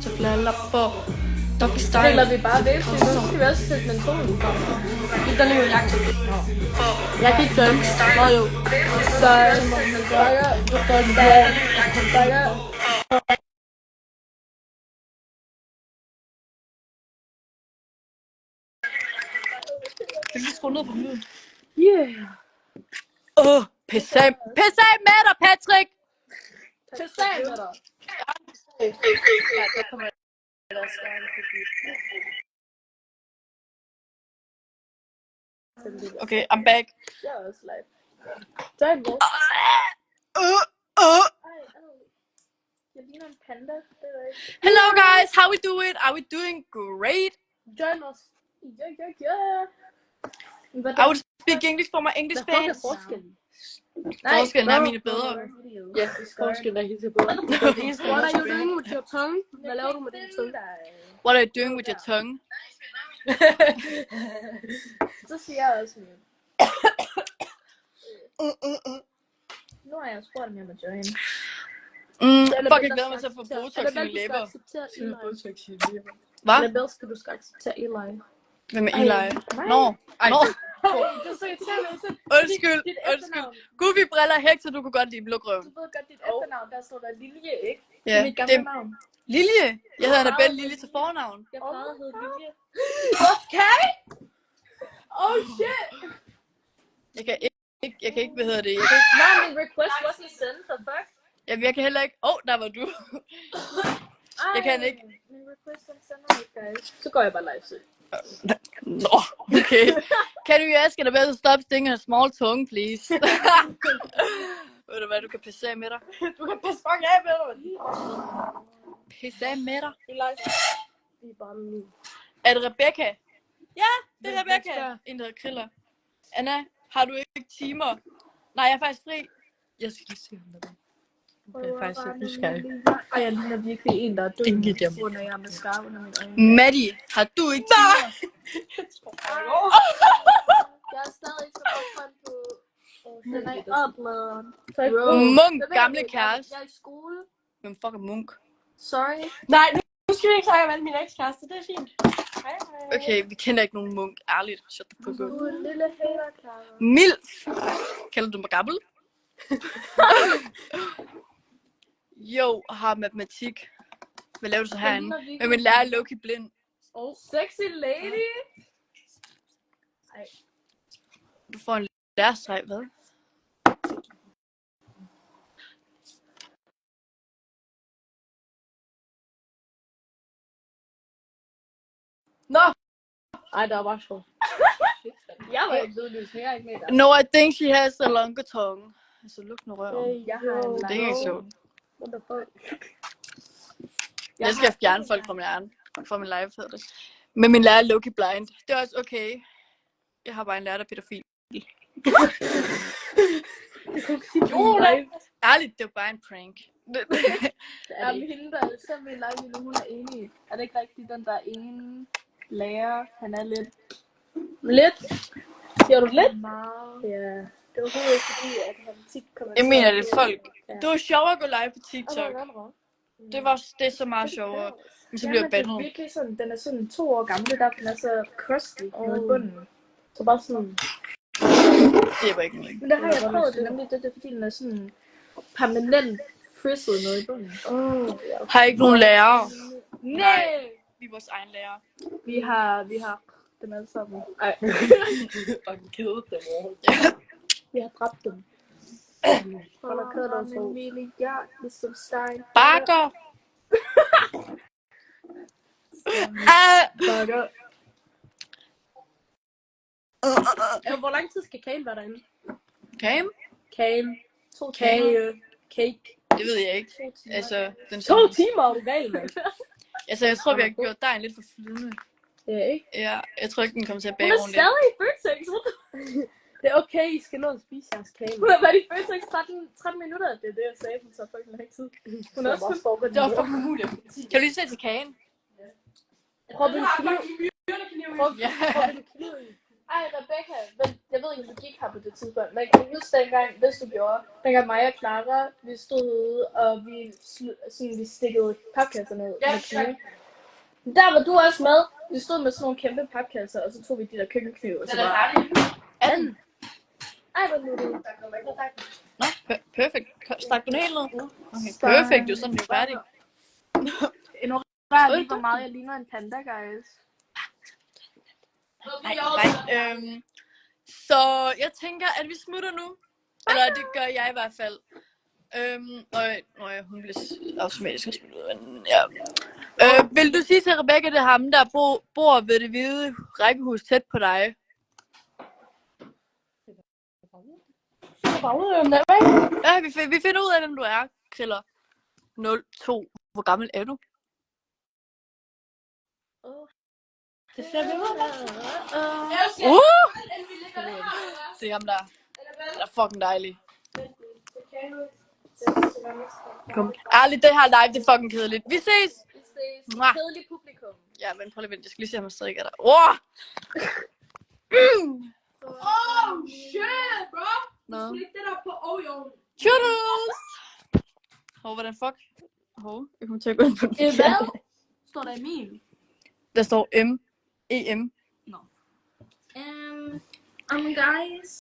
Så flaller på doggy style. Det lader vi bare væk til. Nu skal vi også sætte mentolen frem. Der ligger jeg til. Jeg kan ikke dømme. Nå jo. Så Kan du skrue ned på lyden? Yeah. Pisse af med dig, Patrick! Pisse af med dig. Ja, der kommer jeg også gerne forbi. Okay, I'm back. Jeg er også live. Join mig. Jeg ligner en panda. Det er ikke. Hello guys, how we doing? Are we doing great? Join us. Yeah. I would speak English for my English Hvad fuck er fans. forskellen? Forskellen er mine bedre. Ja, forskellen er helt så bedre. What are you doing with your tongue? Hvad laver du med din tunge? What are you doing with your tongue? Så siger jeg også mere. Nu har jeg spurgt, om jeg må join. Fuck, jeg glæder mig til at få botox i mine læber. Hvad? Annabelle, skal du skal acceptere Eli. Hvem er Eli? Nå. Det er så irriterende. Undskyld. Gud, vi briller hæk, så du kunne godt lide blågrøven. Du ved godt dit efternavn, der står der Lilje, ikke? Ja, Det er mit gamle navn. Lilje? Jeg hedder Annabelle Lilje til fornavn. Jeg plejede at hedde Lilje. Okay! Oh shit! Jeg kan ikke, hvad hedder det? Nej, min request wasn't sent, the fuck? Jamen, jeg kan heller ikke... der var du. Jeg kan ikke. Min request wasn't sent, guys. Så går jeg bare live selv. Nå, okay. Can you ask Annabelle to stop stinging her small tongue, please? Ved du hvad, du kan pisse af med dig. Du kan pisse fucking af med dig. Pisse af med dig. Vi er bare nu. Er det Rebecca? Ja, det er Rebecca. En, der hedder Kriller. Anna, har du ikke timer? Nej, jeg er faktisk fri. Jeg skal lige se, om der er. Det er faktisk ikke nysgerrig. Ej, jeg ligner virkelig en, der er død, når jeg er med skarve under mine øjne. Maddie, har du ikke timer? Jeg er stadig så godt på... Den er opladeren. Munk, gamle kæreste. Jeg er i skole. Hvem fuck er Munk? Sorry. Nej, nu skal vi ikke snakke om min ekskæreste, det er fint. Hej. Okay, vi kender ikke nogen Munk. Ærligt, shut the fuck up. Du er en lille hater, Clara. Milf. Kalder du mig gammel? Jo, har matematik. Hvad laver du så herinde? Men min lærer er Loki blind. Sexy lady. Ej. Du får en lærerstreg, hvad? Nå! Ej, der var bare sjov. Jeg var ikke lydløs, men jeg er ikke med dig. No, I think she has a longer tongue. Altså, luk nu røven. Jeg har en Det er ikke sjovt. What the fuck? Jeg skal fjerne folk fra min live, hedder det. Men min lærer er Loki blind. Det er også okay. Jeg har bare en lærer, der er pædofil. Ærligt, det var bare en prank. Er det hende, der selv med live, hun er enig? Er det ikke rigtigt, den der ene lærer, han er lidt... Lidt? Siger du lidt? Meget. Ja. Det var hovedet fordi, at han tit kommer Jeg mener, det er folk. Ja. Det var sjovere at gå live på TikTok. Det er så meget sjovere. Men så bliver jeg bandet. Det er virkelig sådan, den er sådan 2 år gammel, der den er så crusty nede i bunden. Så bare sådan... Det var ikke noget. Men der har jeg prøvet det, nemlig det er fordi, den er sådan permanent frizzlet nede i bunden. Har I ikke nogen lærere? Nej! Vi er vores egen lærer. Vi har dem alle sammen. Ej. Og kede dem over. Vi har dræbt dem. Hold da kød og så. Ja, ligesom Stein. Bakker! Bakker. Hvor lang tid skal kagen være derinde? Cam? Kagen. 2 timer. Cake. Det ved jeg ikke. Altså, den 2 timer er du gal, mand. Altså, jeg tror, vi har gjort dejen lidt for flydende. Ja, ikke? Ja, jeg tror ikke, den kommer til at Hun bage er ordentligt. stadig i Føtex. Det er okay, I skal nå at spise jeres kage. Hun har været i Føtex 13 minutter. Det er det, jeg sagde. Hun så fucking lang tid. Hun er også kun forberedt. Det var fucking umuligt. Kan du lige se til kagen? Prøv en kniv. Ja. Prøv en kniv i. Ej, Rebecca, jeg ved ikke, om du gik her på det tidspunkt, men kan du huske dengang, hvis du gjorde, dengang mig og Clara, vi stod ude, og vi stikkede papkasser ned med knive. Der var du også med. Vi stod med sådan nogle kæmpe papkasser, og så tog vi de der køkkenknive, og så bare... Er den? Ej, hvor nu det. Nå, perfekt. Stak du den helt ned? Okay, perfekt. Det er sådan, det er færdig. Ignorer lige, hvor meget jeg ligner en panda, guys. Nej. Så jeg tænker, at vi smutter nu. Eller det gør jeg i hvert fald. Hun bliver automatisk smuttet. Men ja. Vil du sige til Rebecca, det er ham, der bor ved det hvide rækkehus tæt på dig? Ja, vi finder ud af, hvem du er, Kriller. 02. Hvor gammel er du? Det ser vi ud. Se ham der. Det er fucking dejlig. Kom. Ærligt, det her live, det er fucking kedeligt. Vi ses! Kedelig publikum. Ja, men prøv lige at vente. Jeg skal lige se, om jeg stadig er der. Shit, bro! Nå. Læg det der på ovnen. Toodles! Hvordan fuck? Jeg kommer til at gå ind på den. Hvad? Står der Emil? Der står M. E-M. Guys.